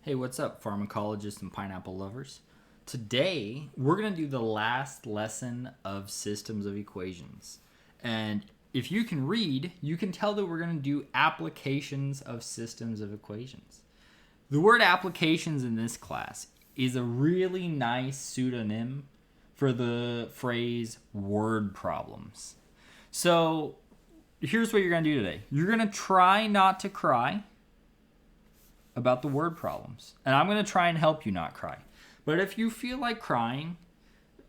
Hey, what's up, pharmacologists and pineapple lovers? Today, we're going to do the last lesson of systems of equations. And if you can read, you can tell that we're going to do applications of systems of equations. The word applications in this class is a really nice pseudonym for the phrase word problems. So, here's what you're going to do today. You're going to try not to cry about the word problems. And I'm going to try and help you not cry. But if you feel like crying,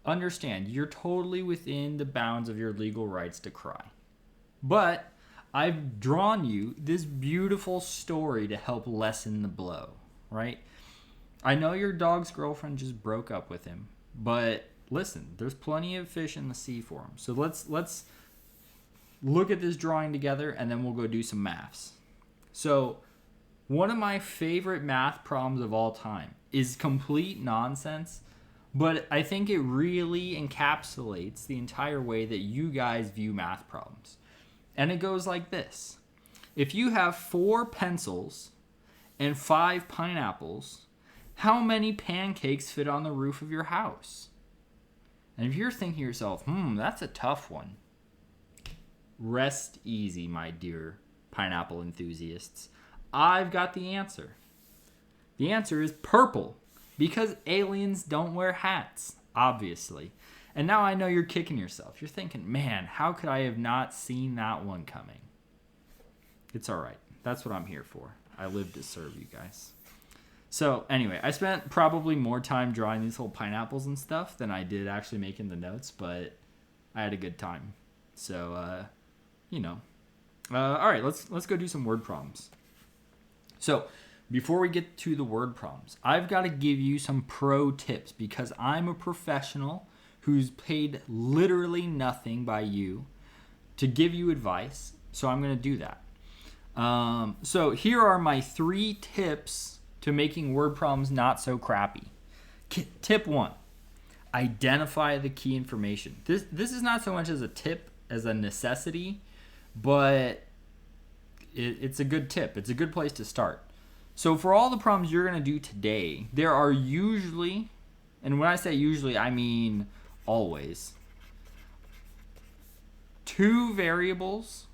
understand you're totally within the bounds of your legal rights to cry. But I've drawn you this beautiful story to help lessen the blow, right? I know your dog's girlfriend just broke up with him, but listen, there's plenty of fish in the sea for him. So let's look at this drawing together and then we'll go do some maths. So one of my favorite math problems of all time is complete nonsense, but I think it really encapsulates the entire way that you guys view math problems. And it goes like this. If you have 4 pencils and 5 pineapples, how many pancakes fit on the roof of your house? And if you're thinking to yourself, that's a tough one. Rest easy, my dear pineapple enthusiasts. I've got the answer. The answer is purple, because aliens don't wear hats, obviously. And now I know you're kicking yourself. You're thinking, man, how could I have not seen that one coming? It's all right. That's what I'm here for. I live to serve you guys. So anyway, I spent probably more time drawing these whole pineapples and stuff than I did actually making the notes, but I had a good time. So, all right, let's go do some word problems. So, before we get to the word problems, I've got to give you some pro tips because I'm a professional who's paid literally nothing by you to give you advice. So, I'm going to do that. So, here are my 3 tips to making word problems not so crappy. Tip 1, identify the key information. This is not so much as a tip as a necessity, but it's a good tip. It's a good place to start. So for all the problems you're going to do today, there are usually, and when I say usually, I mean always, 2 variables,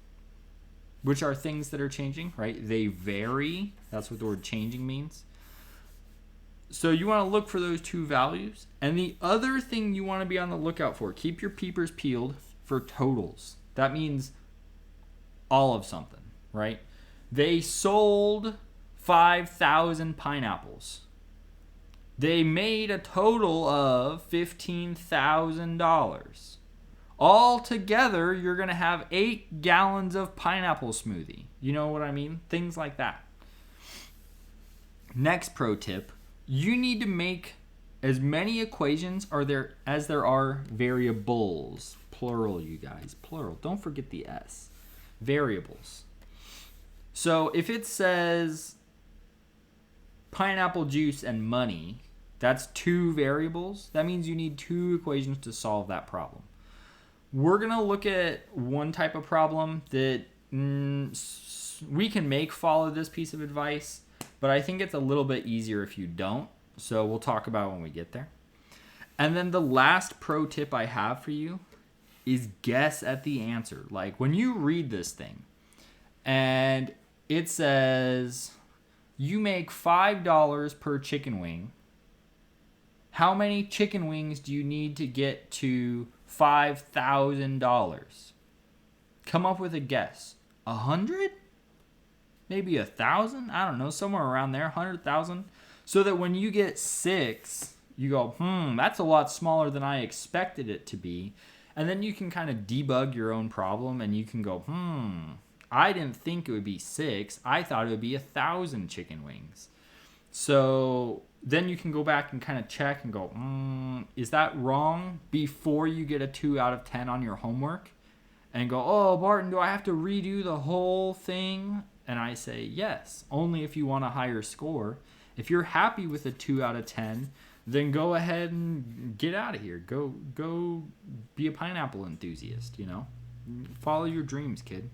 which are things that are changing, right? They vary. That's what the word changing means. So you want to look for those 2 values. And the other thing you want to be on the lookout for, keep your peepers peeled for totals. That means all of something, right? They sold 5,000 pineapples. They made a total of $15,000. Altogether, you're going to have 8 gallons of pineapple smoothie. You know what I mean? Things like that. Next pro tip, you need to make as many equations as there are variables. Plural, you guys. Plural. Don't forget the S. Variables. So if it says pineapple juice and money, that's 2 variables. That means you need 2 equations to solve that problem. We're going to look at one type of problem that we can follow this piece of advice, but I think it's a little bit easier if you don't. So we'll talk about it when we get there. And then the last pro tip I have for you is guess at the answer. Like when you read this thing and it says you make $5 per chicken wing, how many chicken wings do you need to get to $5,000? Come up with a guess. 100? Maybe 1,000? I don't know, somewhere around there, 100,000. So that when you get 6, you go, that's a lot smaller than I expected it to be. And then you can kind of debug your own problem and you can go, I didn't think it would be 6. I thought it would be 1,000 chicken wings. So then you can go back and kind of check and go, is that wrong? Before you get a 2 out of 10 on your homework and go, oh, Barton, do I have to redo the whole thing? And I say, yes, only if you want a higher score. If you're happy with a 2 out of 10, then go ahead and get out of here. Go be a pineapple enthusiast, Follow your dreams, kid.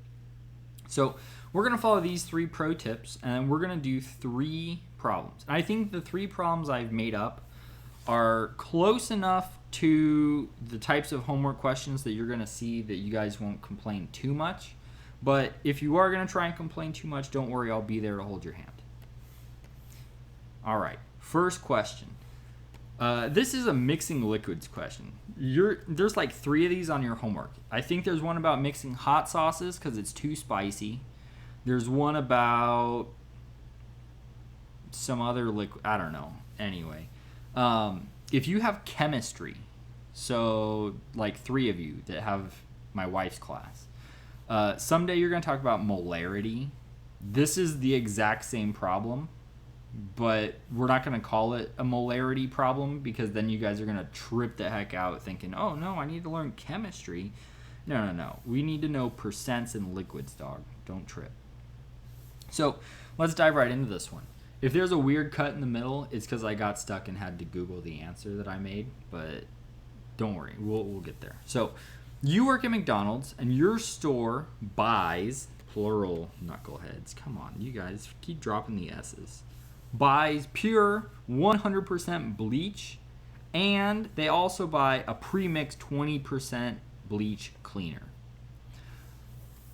So we're going to follow these 3 pro tips, and then we're going to do 3 problems. And I think the 3 problems I've made up are close enough to the types of homework questions that you're going to see that you guys won't complain too much. But if you are going to try and complain too much, don't worry, I'll be there to hold your hand. All right, first question. This is a mixing liquids question. There's like 3 of these on your homework. I think there's one about mixing hot sauces because it's too spicy. There's one about some other liquid. I don't know. Anyway, if you have chemistry, so like 3 of you that have my wife's class, someday you're going to talk about molarity. This is the exact same problem, but we're not going to call it a molarity problem because then you guys are going to trip the heck out thinking, oh no, I need to learn chemistry. No. We need to know percents in liquids, dog. Don't trip. So let's dive right into this one. If there's a weird cut in the middle, it's because I got stuck and had to Google the answer that I made, but don't worry, we'll get there. So you work at McDonald's and your store buys, plural knuckleheads, come on, you guys keep dropping the S's, buys pure 100% bleach, and they also buy a pre-mixed 20% bleach cleaner.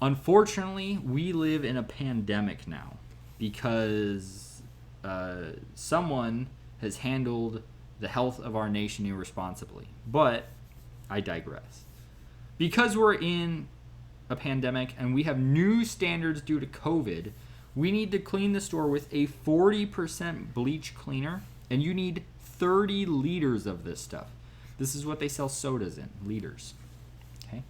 Unfortunately, we live in a pandemic now because someone has handled the health of our nation irresponsibly. But I digress. Because we're in a pandemic and we have new standards due to COVID, we need to clean the store with a 40% bleach cleaner, and you need 30 liters of this stuff. This is what they sell sodas in, liters. Okay?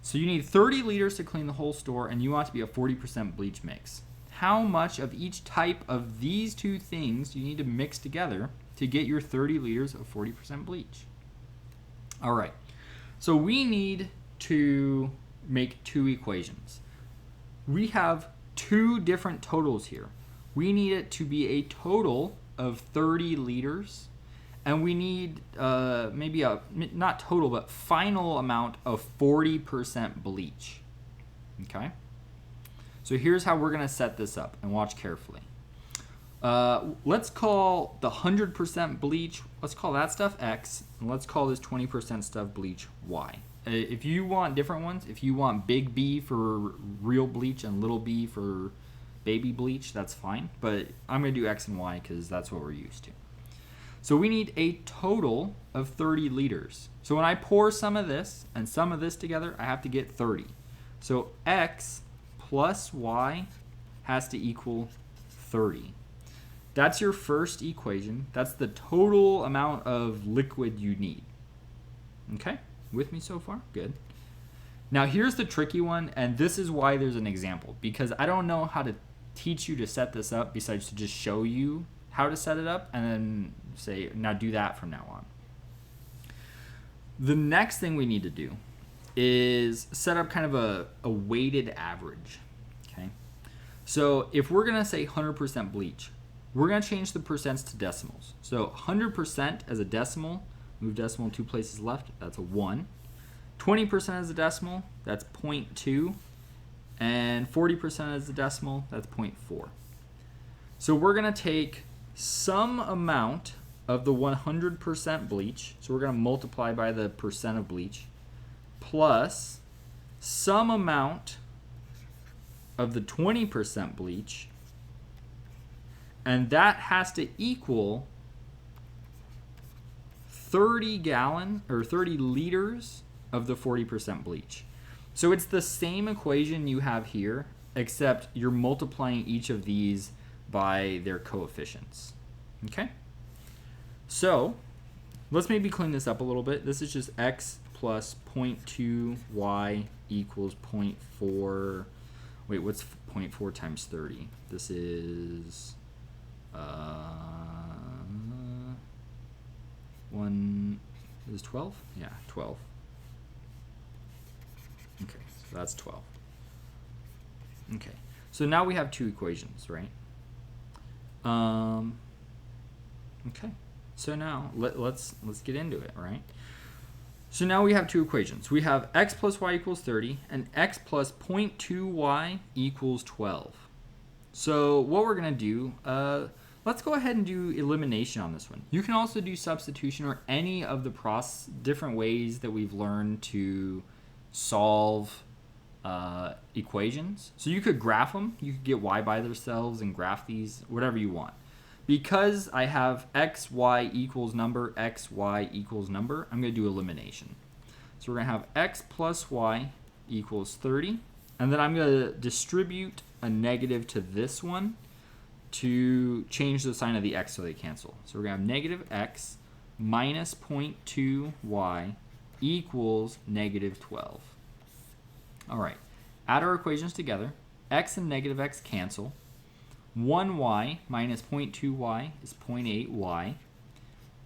So you need 30 liters to clean the whole store, and you want it to be a 40% bleach mix. How much of each type of these 2 things you need to mix together to get your 30 liters of 40% bleach? All right. So we need to make 2 equations. We have 2 different totals here. We need it to be a total of 30 liters, and we need maybe a, not total, but final amount of 40% bleach. Okay? So here's how we're going to set this up, and watch carefully. Let's call the 100% bleach, let's call that stuff X, and let's call this 20% stuff bleach Y. If you want different ones, if you want big B for real bleach and little b for baby bleach, that's fine. But I'm going to do X and Y because that's what we're used to. So we need a total of 30 liters. So when I pour some of this and some of this together, I have to get 30. So X plus Y has to equal 30. That's your first equation. That's the total amount of liquid you need. Okay? With me so far? Good. Now here's the tricky one, and this is why there's an example, because I don't know how to teach you to set this up besides to just show you how to set it up and then say, now do that from now on. The next thing we need to do is set up kind of a weighted average. Okay? So if we're going to say 100% bleach, we're going to change the percents to decimals. So 100% as a decimal, move decimal 2 places left, that's a 1. 20% as a decimal, that's 0.2. And 40% as a decimal, that's 0.4. So we're going to take some amount of the 100% bleach, so we're going to multiply by the percent of bleach, plus some amount of the 20% bleach, and that has to equal 30 gallon or 30 liters of the 40% bleach. So it's the same equation you have here, except you're multiplying each of these by their coefficients. Okay? So let's maybe clean this up a little bit. This is just X plus 0.2 Y equals 0.4. Wait, what's 0.4 times 30? This is 1 is 12? Yeah, 12. Okay, so that's 12. Okay, so now we have 2 equations, right? Okay, so now let's get into it, right? So now we have 2 equations. We have X plus Y equals 30 and X plus 0.2Y equals 12. So what we're gonna do, let's go ahead and do elimination on this one. You can also do substitution or any of the different ways that we've learned to solve equations. So you could graph them. You could get y by themselves and graph these, whatever you want. Because I have x, y equals number, x, y equals number, I'm going to do elimination. So we're going to have x plus y equals 30. And then I'm going to distribute a negative to this one to change the sign of the x so they cancel. So we're going to have negative x minus 0.2y equals negative 12. All right, add our equations together. X and negative x cancel. 1y minus 0.2y is 0.8y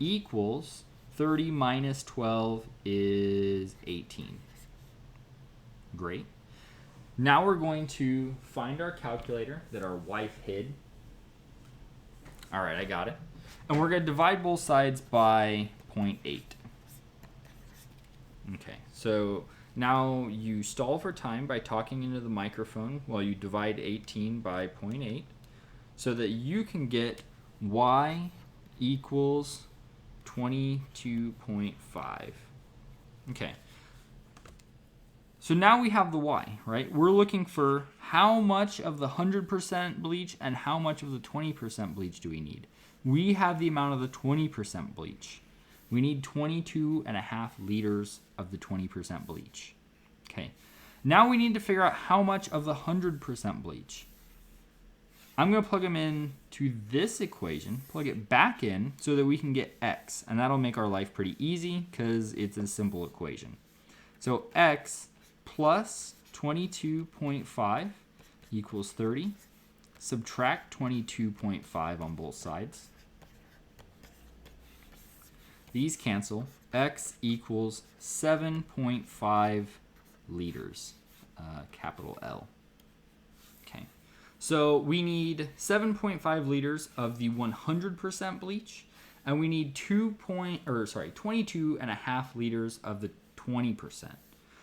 equals 30 minus 12 is 18. Great. Now we're going to find our calculator that our wife hid. All right, I got it. And we're going to divide both sides by 0.8. Okay, so now you stall for time by talking into the microphone while you divide 18 by 0.8 so that you can get y equals 22.5. Okay. So now we have the y, right? We're looking for how much of the 100% bleach and how much of the 20% bleach do we need. We have the amount of the 20% bleach. We need 22.5 liters of the 20% bleach. Okay. Now we need to figure out how much of the 100% bleach. I'm going to plug them in to this equation, plug it back in so that we can get x. And that'll make our life pretty easy because it's a simple equation. So x plus 22.5 equals 30. Subtract 22.5 on both sides. These cancel. X equals 7.5 liters, capital L. Okay, so we need 7.5 liters of the 100% bleach, and we need 22.5 liters of the 20%.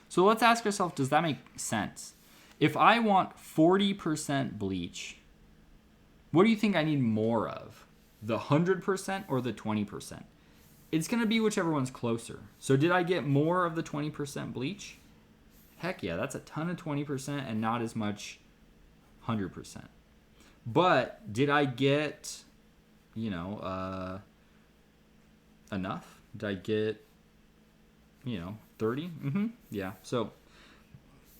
So let's ask ourselves, does that make sense? If I want 40% bleach, what do you think I need more of? The 100% or the 20%? It's going to be whichever one's closer. So did I get more of the 20% bleach? Heck yeah, that's a ton of 20% and not as much 100%. But did I get, enough? Did I get, 30? Yeah. So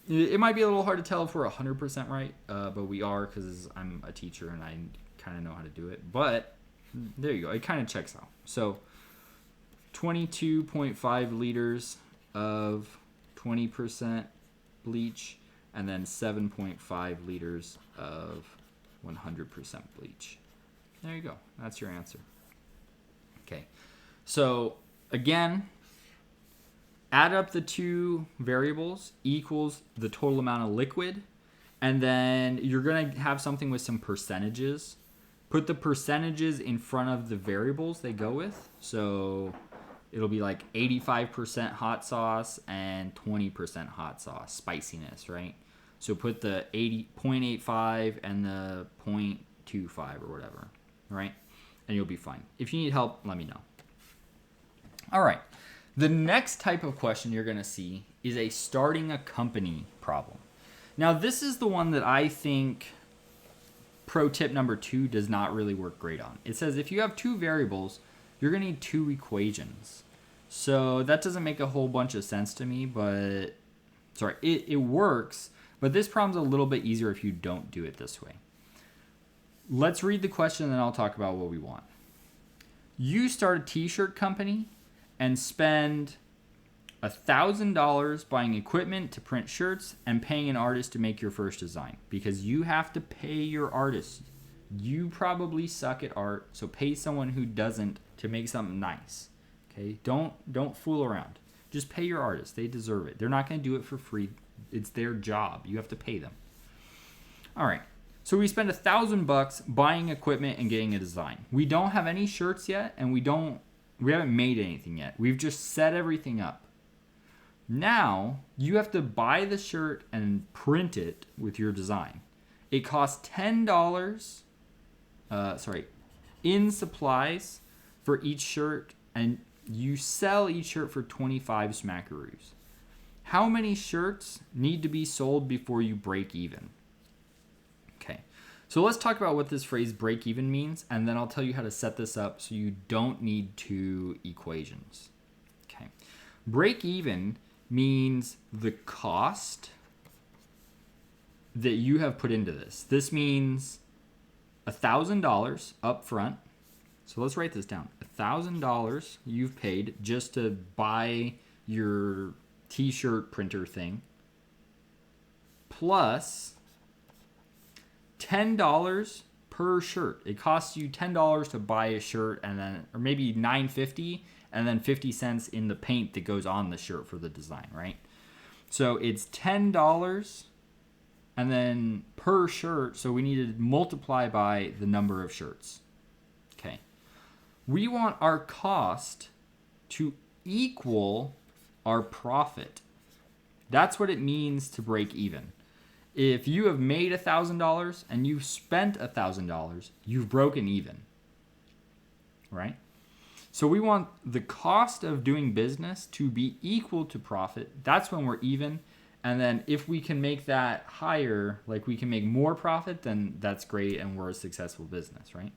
it might be a little hard to tell if we're 100% right, but we are because I'm a teacher and I kind of know how to do it. But there you go. It kind of checks out. So 22.5 liters of 20% bleach, and then 7.5 liters of 100% bleach. There you go. That's your answer. Okay. So again, add up the two variables equals the total amount of liquid, and then you're going to have something with some percentages. Put the percentages in front of the variables they go with. So it'll be like 85% hot sauce and 20% hot sauce spiciness, right? So put the 0.85 and the 0.25 or whatever, right? And you'll be fine. If you need help, let me know. All right. The next type of question you're going to see is a starting a company problem. Now, this is the one that I think pro tip number 2 does not really work great on. It says if you have two variables, you're going to need two equations. So that doesn't make a whole bunch of sense to me, but it works, but this problem's a little bit easier if you don't do it this way. Let's read the question and then I'll talk about what we want. You start a t-shirt company and spend $1,000 buying equipment to print shirts and paying an artist to make your first design because you have to pay your artist. You probably suck at art, so pay someone who doesn't to make something nice. Okay? Don't fool around. Just pay your artist. They deserve it. They're not going to do it for free. It's their job. You have to pay them. All right. So we spend $1,000 buying equipment and getting a design. We don't have any shirts yet, and we haven't made anything yet. We've just set everything up. Now, you have to buy the shirt and print it with your design. It costs $10. in supplies for each shirt, and you sell each shirt for 25 smackaroos. How many shirts need to be sold before you break even? Okay, so let's talk about what this phrase break even means, and then I'll tell you how to set this up so you don't need two equations. Okay, break even means the cost that you have put into this. This means $1,000 up front. So let's write this down. $1,000 you've paid just to buy your t-shirt printer thing, plus $10 per shirt. It costs you $10 to buy a shirt, and then, or maybe $9.50, and then 50 cents in the paint that goes on the shirt for the design, right? So it's $10 and then per shirt, so we need to multiply by the number of shirts. Okay. We want our cost to equal our profit. That's what it means to break even. If you have made $1,000 and you've spent $1,000, you've broken even, right? So we want the cost of doing business to be equal to profit. That's when we're even. And then if we can make that higher, like we can make more profit, then that's great and we're a successful business, right?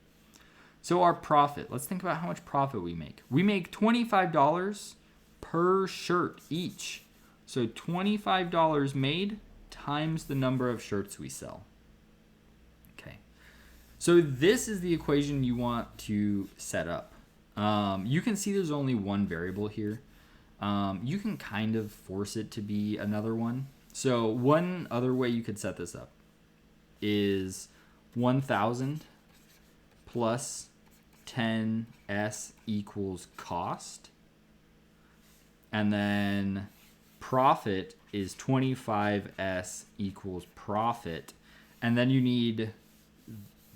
So our profit, let's think about how much profit we make. We make $25 per shirt each. So $25 made times the number of shirts we sell. Okay. So this is the equation you want to set up. You can see there's only one variable here. You can kind of force it to be another one. So one other way you could set this up is 1,000 plus 10s equals cost. And then profit is 25s equals profit. And then you need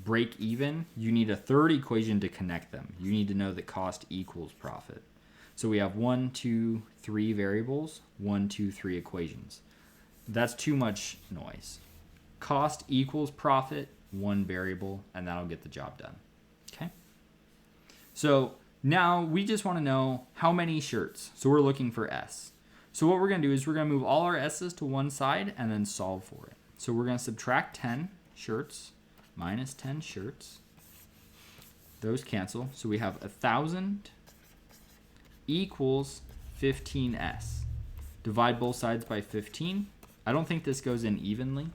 break even. You need a third equation to connect them. You need to know that cost equals profit. So we have 1, 2, 3 variables, 1, 2, 3 equations. That's too much noise. Cost equals profit, one variable, and that'll get the job done. Okay? So now we just want to know how many shirts. So we're looking for S. So what we're going to do is we're going to move all our S's to one side and then solve for it. So we're going to subtract 10 shirts minus 10 shirts. Those cancel. So we have 1,000 equals 15s. Divide both sides by 15. I don't think this goes in evenly.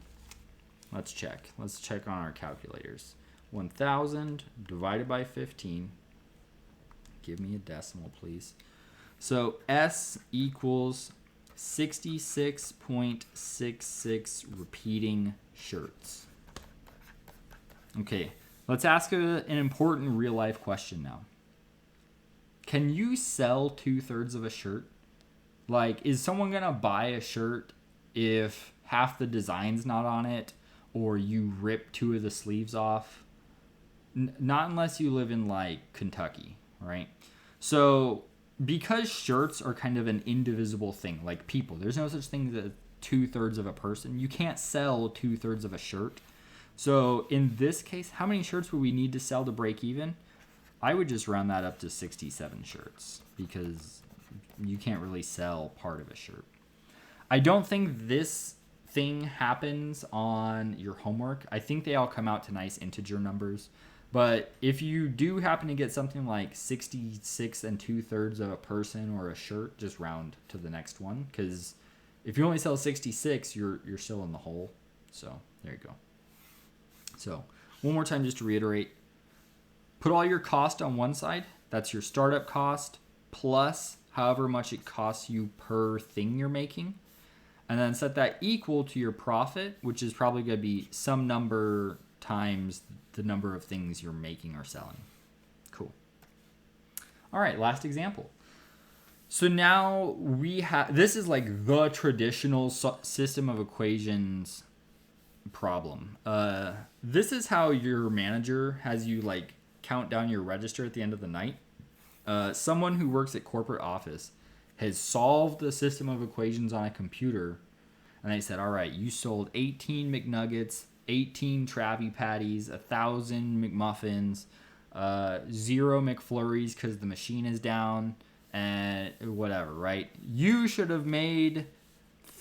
Let's check. Let's check on our calculators. 1,000 divided by 15. Give me a decimal, please. So S equals 66.66 repeating shirts. Okay, let's ask an important real-life question now. Can you sell 2/3 of a shirt? Like, is someone going to buy a shirt if half the design's not on it or you rip 2 of the sleeves off? Not unless you live in, like, Kentucky, right? So because shirts are kind of an indivisible thing, like people, there's no such thing as 2/3 of a person. You can't sell 2/3 of a shirt. So in this case, how many shirts would we need to sell to break even? I would just round that up to 67 shirts because you can't really sell part of a shirt. I don't think this thing happens on your homework. I think they all come out to nice integer numbers. But if you do happen to get something like 66 2/3 of a person or a shirt, just round to the next one. Because if you only sell 66, you're still in the hole. So there you go. So one more time just to reiterate. Put all your cost on one side. That's your startup cost plus however much it costs you per thing you're making. And then set that equal to your profit, which is probably going to be some number times the number of things you're making or selling. Cool. All right, last example. So now we have, this is like the traditional system of equations problem. This is how your manager has you like count down your register at the end of the night. Someone who works at corporate office has solved the system of equations on a computer, and they said, all right, you sold 18 McNuggets, 18 Travie Patties, 1,000 McMuffins, 0 McFlurries because the machine is down, and whatever, right? You should have made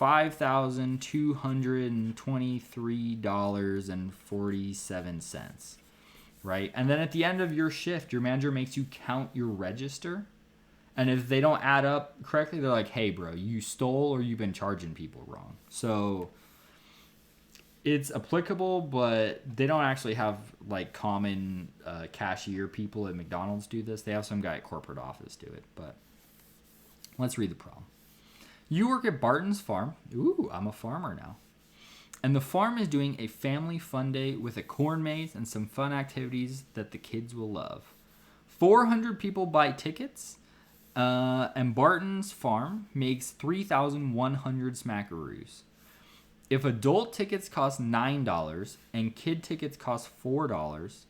$5,223.47, right? And then at the end of your shift, your manager makes you count your register. And if they don't add up correctly, they're like, hey, bro, you stole or you've been charging people wrong. So it's applicable, but they don't actually have like common cashier people at McDonald's do this. They have some guy at corporate office do it. But let's read the problem. You work at Barton's farm. Ooh, I'm a farmer now. And the farm is doing a family fun day with a corn maze and some fun activities that the kids will love. 400 people buy tickets, and Barton's farm makes 3,100 smackaroos. If adult tickets cost $9 and kid tickets cost $4,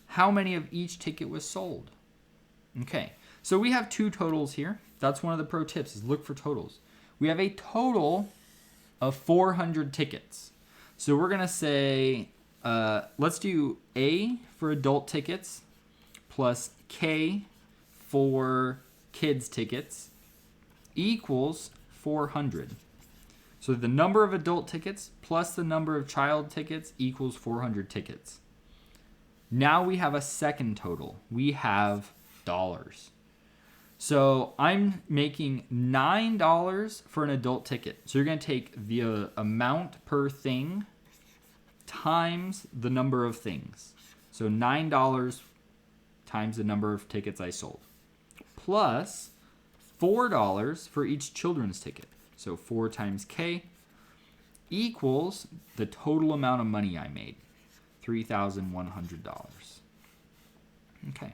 how many of each ticket was sold? Okay, so we have two totals here. That's one of the pro tips, is look for totals. We have a total of 400 tickets. So we're going to say, let's do A for adult tickets plus K for kids tickets equals 400. So the number of adult tickets plus the number of child tickets equals 400 tickets. Now we have a second total. We have dollars. So I'm making $9 for an adult ticket. So you're going to take the amount per thing times the number of things. So $9 times the number of tickets I sold. Plus $4 for each children's ticket. So 4 times K equals the total amount of money I made, $3,100. Okay.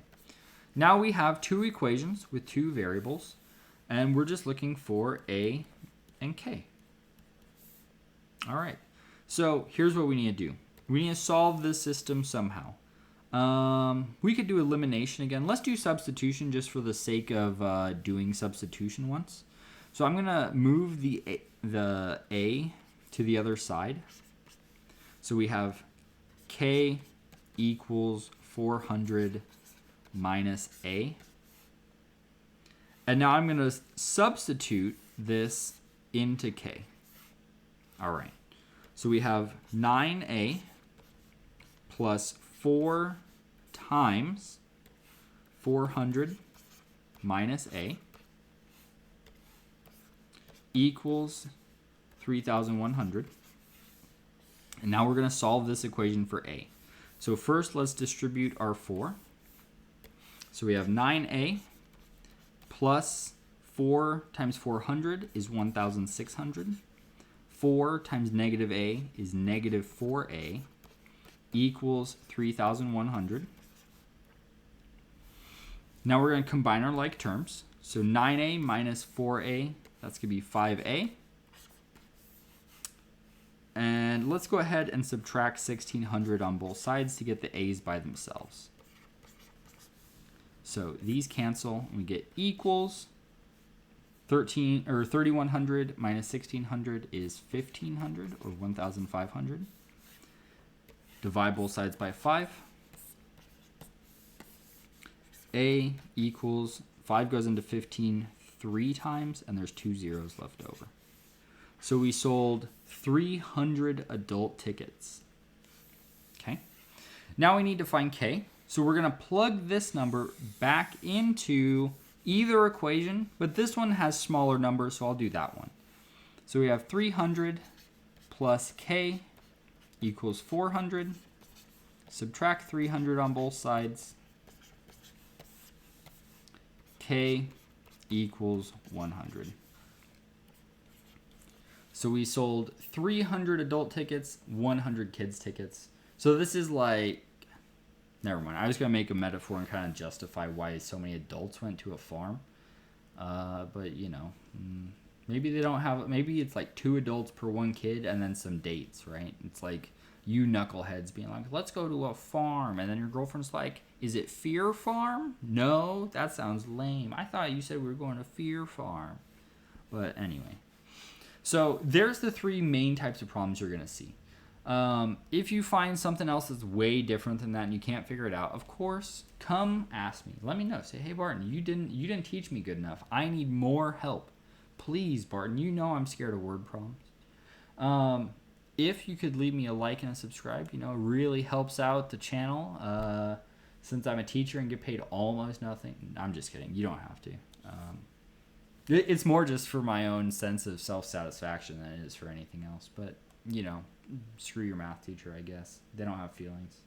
Now we have two equations with two variables, and we're just looking for A and K. All right. So here's what we need to do. We need to solve this system somehow. We could do elimination again. Let's do substitution just for the sake of doing substitution once. So I'm going to move the A to the other side. So we have K equals 400 minus A. And now I'm going to substitute this into K. All right. So we have 9A plus 4 times 400 minus A equals 3,100. And now we're going to solve this equation for A. So first, let's distribute our 4. So we have 9A plus 4 times 400 is 1,600. 4 times negative A is negative 4A equals 3,100. Now we're going to combine our like terms. So 9A minus 4A, that's going to be 5A. And let's go ahead and subtract 1,600 on both sides to get the A's by themselves. So these cancel, and we get equals 3,100 minus 1,600 is 1,500 or 1,500. Divide both sides by 5. A equals 5 goes into 15 3 times, and there's 2 zeros left over. So we sold 300 adult tickets. Okay. Now we need to find K. So we're going to plug this number back into either equation, but this one has smaller numbers, so I'll do that one. So we have 300 plus K equals 400. Subtract 300 on both sides. K equals 100. So we sold 300 adult tickets, 100 kids tickets. So this is like, never mind. I was going to make a metaphor and kind of justify why so many adults went to a farm. But, you know, maybe they don't have, maybe it's like 2 adults per 1 kid and then some dates, right? It's like you knuckleheads being like, let's go to a farm. And then your girlfriend's like, is it Fear Farm? No, that sounds lame. I thought you said we were going to Fear Farm. But anyway. So there's the 3 main types of problems you're going to see. If you find something else that's way different than that and you can't figure it out, of course, come ask me. Let me know. Say, hey Barton, you didn't teach me good enough. I need more help. Please, Barton. You know I'm scared of word problems. If you could leave me a like and a subscribe, it really helps out the channel. Since I'm a teacher and get paid almost nothing. I'm just kidding. You don't have to. It's more just for my own sense of self-satisfaction than it is for anything else. But, screw your math teacher, I guess. They don't have feelings.